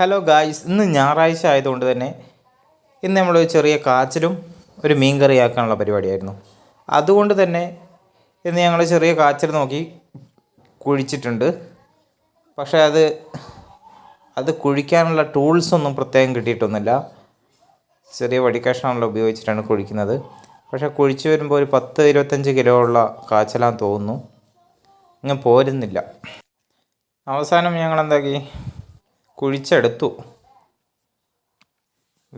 Hello guys, ഇന്ന് ഞായറാഴ്ച ആയതുകൊണ്ട് തന്നെ ഇന്ന് നമ്മൾ ചെറിയ കാച്ചിലും ഒരു മീൻ കറിയാക്കാനുള്ള പരിപാടിയായിരുന്നു. അതുകൊണ്ട് തന്നെ ഇന്ന് ഞങ്ങൾ ചെറിയ കാച്ചിൽ നോക്കി കുഴിച്ചിട്ടുണ്ട്. പക്ഷേ അത് കുഴിക്കാനുള്ള ടൂൾസൊന്നും പ്രത്യേകം കിട്ടിയിട്ടൊന്നുമില്ല. ചെറിയ വടിക്കഷ്ണമുള്ള ഉപയോഗിച്ചിട്ടാണ് കുഴിക്കുന്നത്. പക്ഷേ കുഴിച്ച് വരുമ്പോൾ ഒരു 10-25 കിലോ ഉള്ള കാച്ചിലാന്ന് തോന്നുന്നു. ഇങ്ങനെ പോരുന്നില്ല. അവസാനം ഞങ്ങൾ എന്താക്കി, കുഴിച്ചെടുത്തു.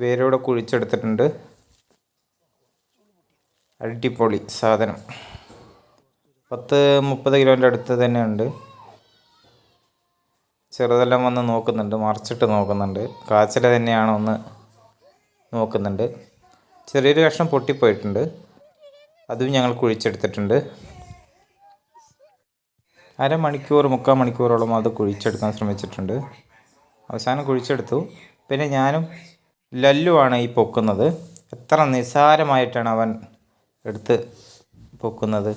വേരോടെ കുഴിച്ചെടുത്തിട്ടുണ്ട്. അടിപൊളി സാധനം. 10-30 കിലോൻ്റെ അടുത്ത് തന്നെ ഉണ്ട്. ചെറുതെല്ലാം വന്ന് നോക്കുന്നുണ്ട്, മറിച്ചിട്ട് നോക്കുന്നുണ്ട്. കാച്ചില തന്നെയാണോ എന്ന് നോക്കുന്നുണ്ട്. ചെറിയൊരു കഷ്ണം പൊട്ടിപ്പോയിട്ടുണ്ട്. അതും ഞങ്ങൾ കുഴിച്ചെടുത്തിട്ടുണ്ട്. അരമണിക്കൂർ 3/4 മണിക്കൂറോളം അത് കുഴിച്ചെടുക്കാൻ ശ്രമിച്ചിട്ടുണ്ട്. അവസാനം കുഴിച്ചെടുത്തു. പിന്നെ ഞാനും ലല്ലുവാണ് ഈ പൊക്കുന്നത്. എത്ര നിസ്സാരമായിട്ടാണ് അവൻ എടുത്ത് പൊക്കുന്നത്.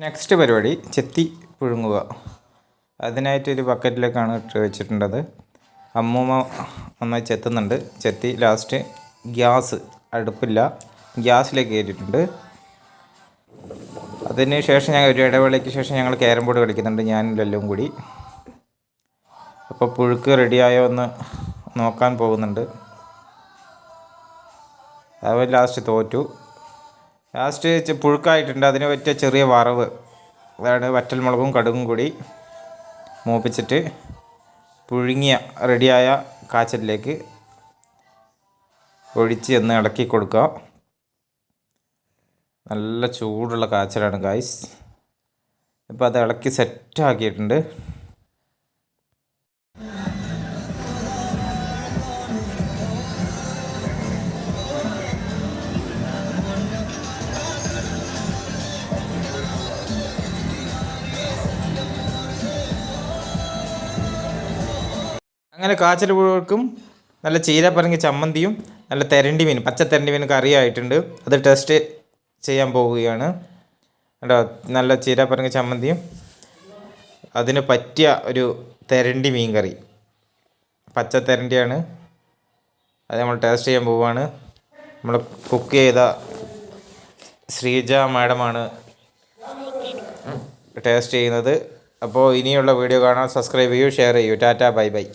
നെക്സ്റ്റ് പരിപാടി ചെത്തി പുഴുങ്ങുക. അതിനായിട്ടൊരു ബക്കറ്റിലേക്കാണ് ഇട്ട് വെച്ചിട്ടുണ്ടത്. അമ്മൂമ്മ നന്നായി ചെത്തുന്നുണ്ട്. ചെത്തി ലാസ്റ്റ് ഗ്യാസ്, അടുപ്പില്ല, ഗ്യാസിലേക്ക് കയറ്റിയിട്ടുണ്ട്. അതിന് ശേഷം ഒരു ഇടവേളയ്ക്ക് ശേഷം ഞങ്ങൾ ക്യാരം ബോർഡ് കളിക്കുന്നുണ്ട്, ഞാനും ലല്ലും കൂടി. അപ്പോൾ പുഴുക്ക് റെഡിയായോ എന്ന് നോക്കാൻ പോകുന്നുണ്ട്. അവൻ ലാസ്റ്റ് തോറ്റു. ലാസ്റ്റ് പുഴുക്കായിട്ടുണ്ട്. അതിന് പറ്റിയ ചെറിയ വറവ്, അതാണ് വറ്റൽമുളകും കടുകും കൂടി മൂപ്പിച്ചിട്ട് പുഴുങ്ങിയ റെഡിയായ കാച്ചിലേക്ക് ഒഴിച്ച് എന്ന് ഇളക്കി കൊടുക്കുക. നല്ല ചൂടുള്ള കാച്ചിലാണ് ഗായ്സ്. ഇപ്പോൾ അത് ഇളക്കി സെറ്റാക്കിയിട്ടുണ്ട്. അങ്ങനെ കാച്ചിൽ പുഴുക്കും നല്ല ചീരപ്പറങ്ങി ചമ്മന്തിയും നല്ല തെരണ്ടി മീൻ, പച്ച തെരണ്ടി മീൻ കറിയായിട്ടുണ്ട്. അത് ടെസ്റ്റ് ചെയ്യാൻ പോവുകയാണ് കേട്ടോ. നല്ല ചീരപ്പറങ്ങി ചമ്മന്തിയും അതിന് പറ്റിയ ഒരു തെരണ്ടി മീൻ കറി, പച്ച തെരണ്ടിയാണ്. അത് നമ്മൾ ടേസ്റ്റ് ചെയ്യാൻ പോവുകയാണ്. നമ്മൾ കുക്ക് ചെയ്ത ശ്രീജ മാഡമാണ് ടേസ്റ്റ് ചെയ്യുന്നത്. അപ്പോൾ ഇനിയുള്ള വീഡിയോ കാണാൻ സബ്സ്ക്രൈബ് ചെയ്യൂ, ഷെയർ ചെയ്യൂ. Tata, bye bye.